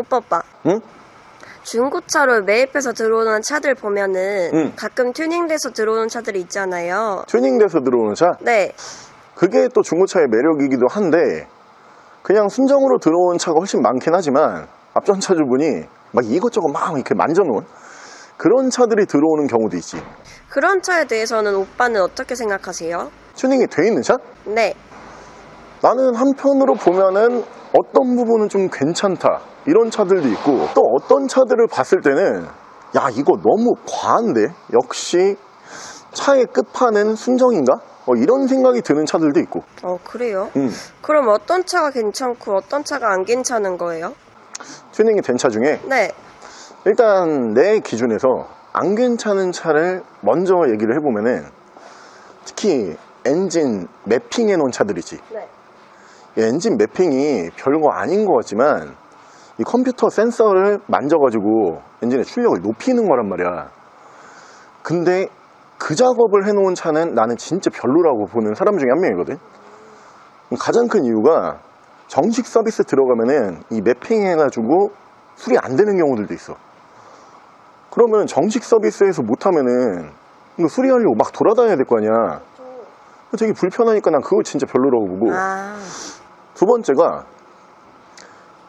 오빠. 응? 중고차로 매입해서 들어오는 차들 보면은 응. 가끔 튜닝돼서 들어오는 차들이 있잖아요. 튜닝돼서 들어오는 차? 네. 그게 또 중고차의 매력이기도 한데 그냥 순정으로 들어온 차가 훨씬 많긴 하지만 앞전차주분이 막 이것저것 막 이렇게 만져놓은 그런 차들이 들어오는 경우도 있지. 그런 차에 대해서는 오빠는 어떻게 생각하세요? 튜닝이 돼 있는 차? 네. 나는 한편으로 보면은 어떤 부분은 좀 괜찮다 이런 차들도 있고 또 어떤 차들을 봤을 때는 야 이거 너무 과한데 역시 차의 끝판은 순정인가? 이런 생각이 드는 차들도 있고. 그래요? 그럼 어떤 차가 괜찮고 어떤 차가 안 괜찮은 거예요? 튜닝이 된 차 중에 네. 일단 내 기준에서 안 괜찮은 차를 먼저 얘기를 해보면은 특히 엔진 매핑해 놓은 차들이지. 네. 이 엔진 매핑이 별거 아닌 것 같지만 이 컴퓨터 센서를 만져가지고 엔진의 출력을 높이는 거란 말이야. 근데 그 작업을 해놓은 차는 나는 진짜 별로라고 보는 사람 중에 한 명이거든. 가장 큰 이유가 정식 서비스 들어가면은 이 매핑 해가지고 수리 안 되는 경우들도 있어. 그러면 정식 서비스에서 못하면은 이거 수리하려고 막 돌아다녀야 될 거 아니야. 되게 불편하니까 난 그거 진짜 별로라고 보고. 두 번째가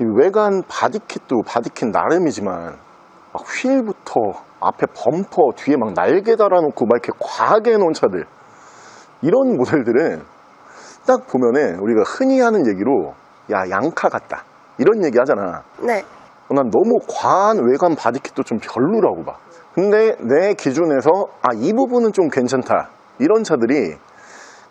이 외관 바디킷도 바디킷 나름이지만 막 휠부터 앞에 범퍼 뒤에 막 날개 달아놓고 막 이렇게 과하게 해놓은 차들, 이런 모델들은 딱 보면은 우리가 흔히 하는 얘기로 야 양카 같다 이런 얘기 하잖아. 네. 난 너무 과한 외관 바디킷도 좀 별로라고 봐. 근데 내 기준에서 이 부분은 좀 괜찮다 이런 차들이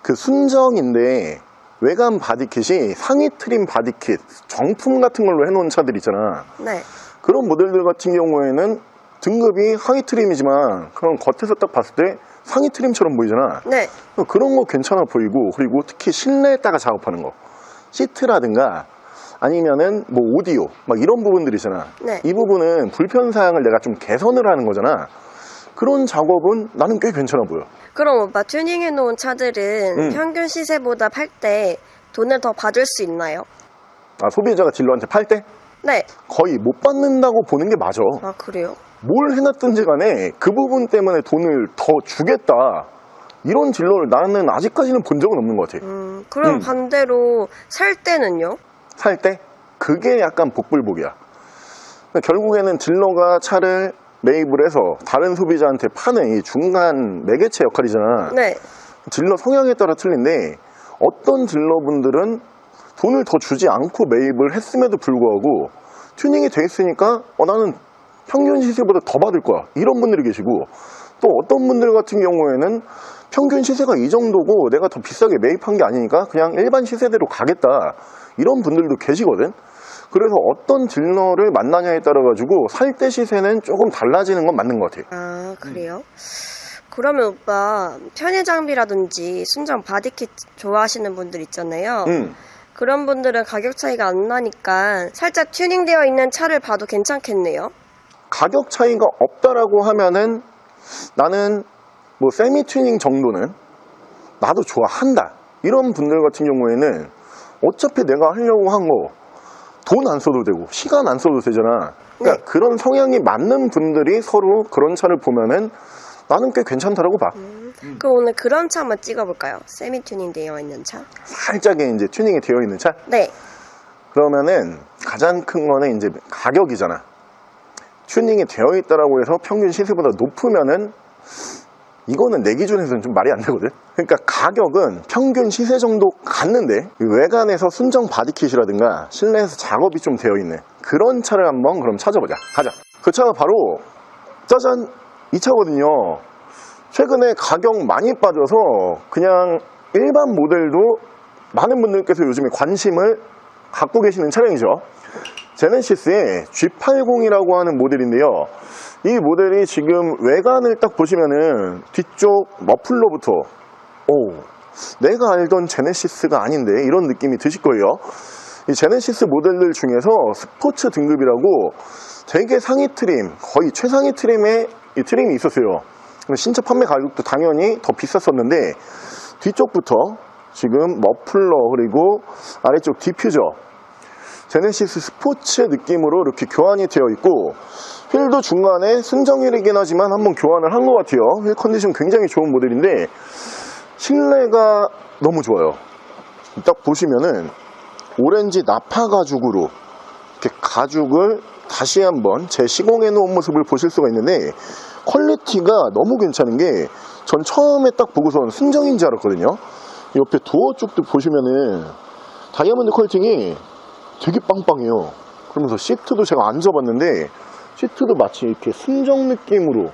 그 순정인데 외관 바디킷이 상위 트림 바디킷 정품 같은 걸로 해놓은 차들 있잖아. 네. 그런 모델들 같은 경우에는 등급이 하위 트림이지만 그런 겉에서 딱 봤을 때 상위 트림처럼 보이잖아. 네. 그런 거 괜찮아 보이고, 그리고 특히 실내에다가 작업하는 거, 시트라든가 아니면은 뭐 오디오 막 이런 부분들 있잖아. 네. 이 부분은 불편사항을 내가 좀 개선을 하는 거잖아. 그런 작업은 나는 꽤 괜찮아 보여. 그럼 오빠 튜닝해 놓은 차들은 평균 시세보다 팔 때 돈을 더 받을 수 있나요? 소비자가 딜러한테 팔 때? 네. 거의 못 받는다고 보는 게 맞아. 그래요? 뭘 해놨든지 간에 그 부분 때문에 돈을 더 주겠다 이런 딜러를 나는 아직까지는 본 적은 없는 것 같아. 그럼 반대로 살 때는요? 살 때? 그게 약간 복불복이야. 그러니까 결국에는 딜러가 차를 매입을 해서 다른 소비자한테 파는 이 중간 매개체 역할이잖아. 네. 딜러 성향에 따라 틀린데 어떤 딜러분들은 돈을 더 주지 않고 매입을 했음에도 불구하고 튜닝이 돼 있으니까 나는 평균 시세보다 더 받을 거야 이런 분들이 계시고, 또 어떤 분들 같은 경우에는 평균 시세가 이 정도고 내가 더 비싸게 매입한 게 아니니까 그냥 일반 시세대로 가겠다 이런 분들도 계시거든. 그래서 어떤 딜러를 만나냐에 따라 가지고 살 때 시세는 조금 달라지는 건 맞는 것 같아. 그래요? 그러면 오빠 편의 장비라든지 순정 바디킷 좋아하시는 분들 있잖아요. 그런 분들은 가격 차이가 안 나니까 살짝 튜닝되어 있는 차를 봐도 괜찮겠네요. 가격 차이가 없다라고 하면은 나는 뭐 세미 튜닝 정도는 나도 좋아한다 이런 분들 같은 경우에는 어차피 내가 하려고 한 거 돈 안 써도 되고 시간 안 써도 되잖아. 그러니까 네. 그런 성향이 맞는 분들이 서로 그런 차를 보면은 나는 꽤 괜찮다라고 봐. 그럼 오늘 그런 차 한번 찍어볼까요? 세미 튜닝 되어 있는 차? 살짝의 이제 튜닝이 되어 있는 차? 네. 그러면은 가장 큰 거는 이제 가격이잖아. 튜닝이 되어 있다라고 해서 평균 시세보다 높으면은 이거는 내 기준에서는 좀 말이 안 되거든. 그러니까 가격은 평균 시세 정도 갔는데 외관에서 순정 바디킷이라든가 실내에서 작업이 좀 되어 있는 그런 차를 한번 그럼 찾아보자. 가자. 그 차가 바로 짜잔 이 차거든요. 최근에 가격 많이 빠져서 그냥 일반 모델도 많은 분들께서 요즘에 관심을 갖고 계시는 차량이죠. 제네시스의 G80이라고 하는 모델인데요. 이 모델이 지금 외관을 딱 보시면은 뒤쪽 머플러부터 내가 알던 제네시스가 아닌데 이런 느낌이 드실 거예요. 이 제네시스 모델들 중에서 스포츠 등급이라고 되게 상위 트림, 거의 최상위 트림의 이 트림이 있었어요. 신차 판매 가격도 당연히 더 비쌌었는데 뒤쪽부터 지금 머플러 그리고 아래쪽 디퓨저 제네시스 스포츠의 느낌으로 이렇게 교환이 되어 있고, 휠도 중간에 순정휠이긴 하지만 한번 교환을 한 것 같아요. 휠 컨디션 굉장히 좋은 모델인데 실내가 너무 좋아요. 딱 보시면은 오렌지 나파 가죽으로 이렇게 가죽을 다시 한번 재시공해 놓은 모습을 보실 수가 있는데, 퀄리티가 너무 괜찮은 게 전 처음에 딱 보고선 순정인 줄 알았거든요. 옆에 도어 쪽도 보시면은 다이아몬드 컬팅이 되게 빵빵해요. 그러면서 시트도 제가 앉아봤는데 시트도 마치 이렇게 순정 느낌으로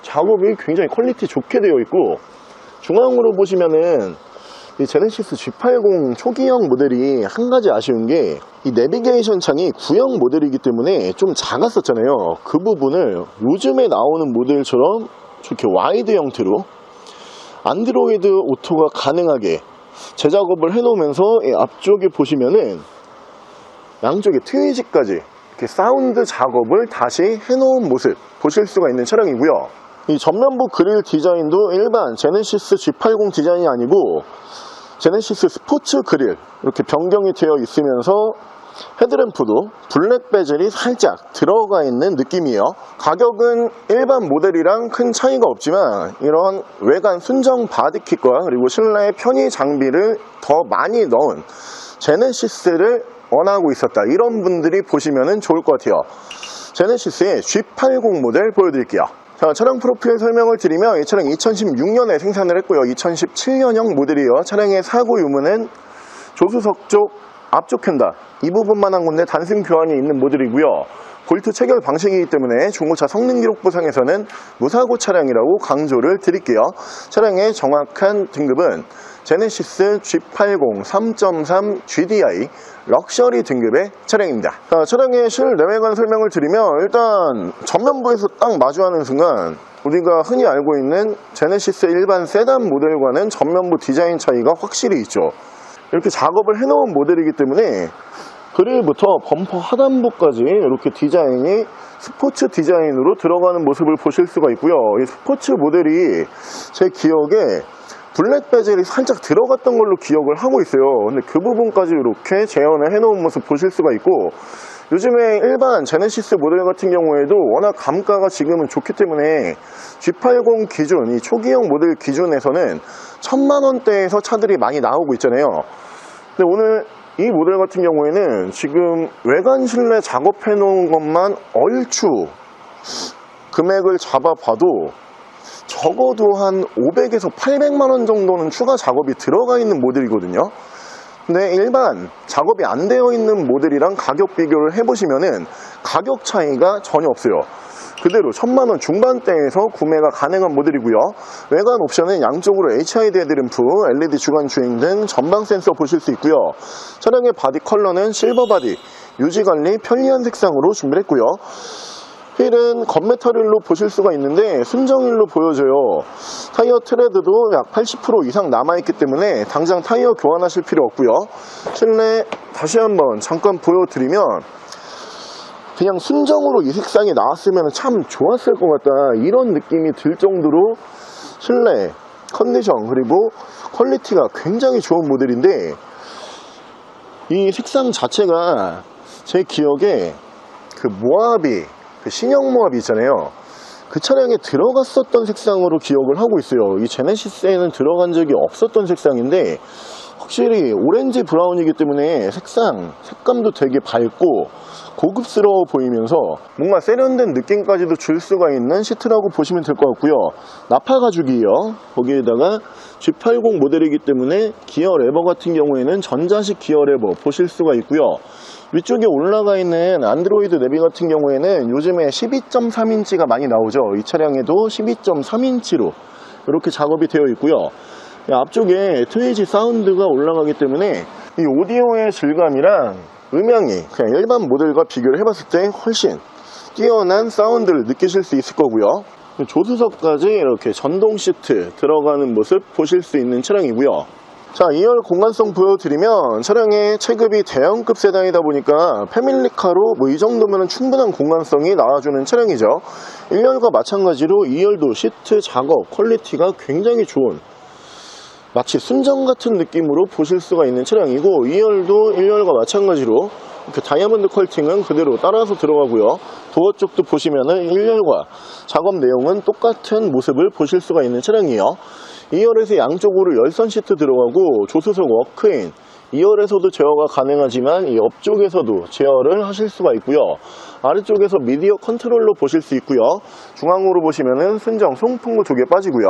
작업이 굉장히 퀄리티 좋게 되어 있고, 중앙으로 보시면은 이 제네시스 G80 초기형 모델이 한 가지 아쉬운 게 이 내비게이션 창이 구형 모델이기 때문에 좀 작았었잖아요. 그 부분을 요즘에 나오는 모델처럼 이렇게 와이드 형태로 안드로이드 오토가 가능하게 제작업을 해놓으면서 이 앞쪽에 보시면은 양쪽에 트위지까지 이렇게 사운드 작업을 다시 해놓은 모습 보실 수가 있는 차량이고요. 이 전면부 그릴 디자인도 일반 제네시스 G80 디자인이 아니고 제네시스 스포츠 그릴 이렇게 변경이 되어 있으면서 헤드램프도 블랙 베젤이 살짝 들어가 있는 느낌이에요. 가격은 일반 모델이랑 큰 차이가 없지만 이런 외관 순정 바디킷과 그리고 실내 편의 장비를 더 많이 넣은 제네시스를 원하고 있었다, 이런 분들이 보시면 좋을 것 같아요. 제네시스의 G80 모델 보여드릴게요. 자, 차량 프로필 설명을 드리면 이 차량 2016년에 생산을 했고요. 2017년형 모델이에요. 차량의 사고 유무는 조수석 쪽 앞쪽 휀다 이 부분만 한 군데 단순 교환이 있는 모델이고요. 볼트 체결 방식이기 때문에 중고차 성능기록부상에서는 무사고 차량이라고 강조를 드릴게요. 차량의 정확한 등급은 제네시스 G80 3.3 GDI 럭셔리 등급의 차량입니다. 자, 차량의 실내외관 설명을 드리면 일단 전면부에서 딱 마주하는 순간 우리가 흔히 알고 있는 제네시스 일반 세단 모델과는 전면부 디자인 차이가 확실히 있죠. 이렇게 작업을 해놓은 모델이기 때문에 그릴부터 범퍼 하단부까지 이렇게 디자인이 스포츠 디자인으로 들어가는 모습을 보실 수가 있고요. 이 스포츠 모델이 제 기억에 블랙 베젤이 살짝 들어갔던 걸로 기억을 하고 있어요. 근데 그 부분까지 이렇게 재현을 해놓은 모습 보실 수가 있고, 요즘에 일반 제네시스 모델 같은 경우에도 워낙 감가가 지금은 좋기 때문에 G80 기준, 이 초기형 모델 기준에서는 1000만원대에서 차들이 많이 나오고 있잖아요. 근데 오늘 이 모델 같은 경우에는 지금 외관 실내 작업해 놓은 것만 얼추 금액을 잡아봐도 적어도 한 500에서 800만원 정도는 추가 작업이 들어가 있는 모델이거든요. 근데 일반 작업이 안 되어 있는 모델이랑 가격 비교를 해보시면은 가격 차이가 전혀 없어요. 그대로 1000만원 중반대에서 구매가 가능한 모델이고요. 외관 옵션은 양쪽으로 HID 헤드램프, LED 주간 주행 등 전방 센서 보실 수 있고요. 차량의 바디 컬러는 실버 바디, 유지관리 편리한 색상으로 준비를 했고요. 휠은 건메탈 휠로 보실 수가 있는데 순정휠로 보여져요. 타이어 트레드도 약 80% 이상 남아있기 때문에 당장 타이어 교환하실 필요 없고요. 실내 다시 한번 잠깐 보여드리면 그냥 순정으로 이 색상이 나왔으면 참 좋았을 것 같다, 이런 느낌이 들 정도로 실내 컨디션 그리고 퀄리티가 굉장히 좋은 모델인데, 이 색상 자체가 제 기억에 그 모하비, 그 신형 모하비 있잖아요. 그 차량에 들어갔었던 색상으로 기억을 하고 있어요. 이 제네시스에는 들어간 적이 없었던 색상인데 확실히 오렌지 브라운이기 때문에 색감도 되게 밝고 고급스러워 보이면서 뭔가 세련된 느낌까지도 줄 수가 있는 시트라고 보시면 될 것 같고요. 나파 가죽이에요. 거기에다가 G80 모델이기 때문에 기어 레버 같은 경우에는 전자식 기어 레버 보실 수가 있고요. 위쪽에 올라가 있는 안드로이드 내비 같은 경우에는 요즘에 12.3인치가 많이 나오죠. 이 차량에도 12.3인치로 이렇게 작업이 되어 있고요. 앞쪽에 트위지 사운드가 올라가기 때문에 이 오디오의 질감이랑 음향이 그냥 일반 모델과 비교를 해봤을 때 훨씬 뛰어난 사운드를 느끼실 수 있을 거고요. 조수석까지 이렇게 전동 시트 들어가는 모습 보실 수 있는 차량이고요. 자, 2열 공간성 보여드리면 차량의 체급이 대형급 세단이다 보니까 패밀리카로 이 정도면 충분한 공간성이 나와주는 차량이죠. 1열과 마찬가지로 2열도 시트 작업 퀄리티가 굉장히 좋은, 마치 순정 같은 느낌으로 보실 수가 있는 차량이고, 2열도 1열과 마찬가지로 그 다이아몬드 컬팅은 그대로 따라서 들어가고요. 도어 쪽도 보시면은 1열과 작업 내용은 똑같은 모습을 보실 수가 있는 차량이에요. 2열에서 양쪽으로 열선 시트 들어가고 조수석 워크인, 2열에서도 제어가 가능하지만 이 옆쪽에서도 제어를 하실 수가 있고요. 아래쪽에서 미디어 컨트롤러 보실 수 있고요. 중앙으로 보시면은 순정 송풍구 두 개 빠지고요.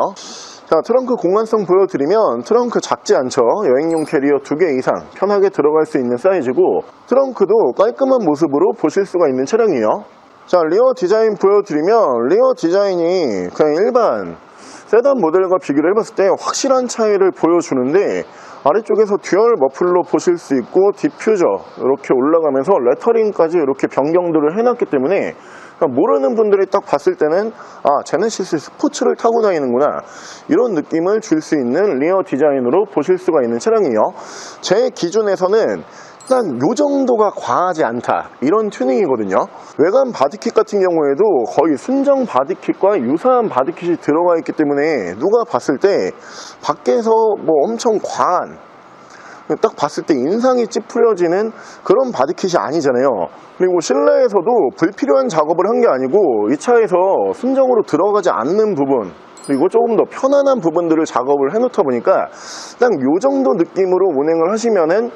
자, 트렁크 공간성 보여드리면 트렁크 작지 않죠. 여행용 캐리어 2개 이상 편하게 들어갈 수 있는 사이즈고, 트렁크도 깔끔한 모습으로 보실 수가 있는 차량이에요. 자, 리어 디자인 보여드리면 리어 디자인이 그냥 일반 세단 모델과 비교를 해봤을 때 확실한 차이를 보여주는데, 아래쪽에서 듀얼 머플러 보실 수 있고 디퓨저 이렇게 올라가면서 레터링까지 이렇게 변경들을 해놨기 때문에 모르는 분들이 딱 봤을 때는 아, 제네시스 스포츠를 타고 다니는구나, 이런 느낌을 줄 수 있는 리어 디자인으로 보실 수가 있는 차량이에요. 제 기준에서는 일단 요 정도가 과하지 않다, 이런 튜닝이거든요. 외관 바디킷 같은 경우에도 거의 순정 바디킷과 유사한 바디킷이 들어가 있기 때문에 누가 봤을 때 밖에서 뭐 엄청 과한, 딱 봤을 때 인상이 찌푸려지는 그런 바디킷이 아니잖아요. 그리고 실내에서도 불필요한 작업을 한 게 아니고 이 차에서 순정으로 들어가지 않는 부분, 그리고 조금 더 편안한 부분들을 작업을 해놓다 보니까 딱 요 정도 느낌으로 운행을 하시면은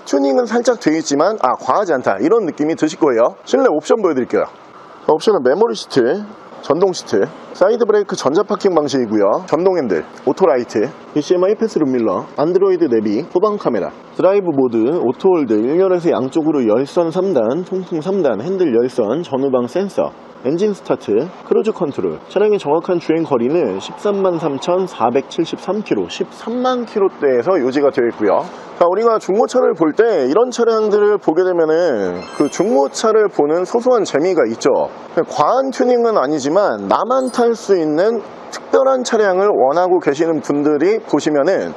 튜닝은 살짝 되어 있지만 아, 과하지 않다, 이런 느낌이 드실 거예요. 실내 옵션 보여드릴게요. 옵션은 메모리 시트, 전동 시트, 사이드 브레이크 전자 파킹 방식이고요. 전동 핸들, 오토라이트, HMI 패스룸 밀러, 안드로이드 내비, 후방 카메라, 드라이브 모드, 오토홀드, 1열에서 양쪽으로 열선 3단, 통풍 3단, 핸들 열선, 전후방 센서, 엔진 스타트, 크루즈 컨트롤. 차량의 정확한 주행 거리는 133,473km, 13만 km대에서 유지가 되어 있고요. 자, 우리가 중고차를 볼 때 이런 차량들을 보게 되면은 그 중고차를 보는 소소한 재미가 있죠. 과한 튜닝은 아니지만 나만 탈 수 있는 특별한 차량을 원하고 계시는 분들이 보시면은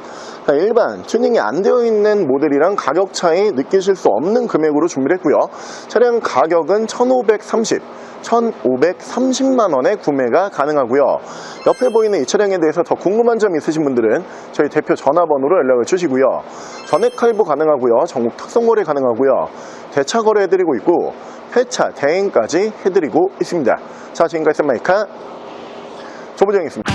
일반 튜닝이 안 되어 있는 모델이랑 가격 차이 느끼실 수 없는 금액으로 준비를 했고요. 차량 가격은 1,530만원에 구매가 가능하고요. 옆에 보이는 이 차량에 대해서 더 궁금한 점 있으신 분들은 저희 대표 전화번호로 연락을 주시고요. 전액 할부 가능하고요. 전국 특송 거래 가능하고요. 대차 거래 해드리고 있고 폐차 대행까지 해드리고 있습니다. 자, 지금까지 샌마이카 조보정이었습니다.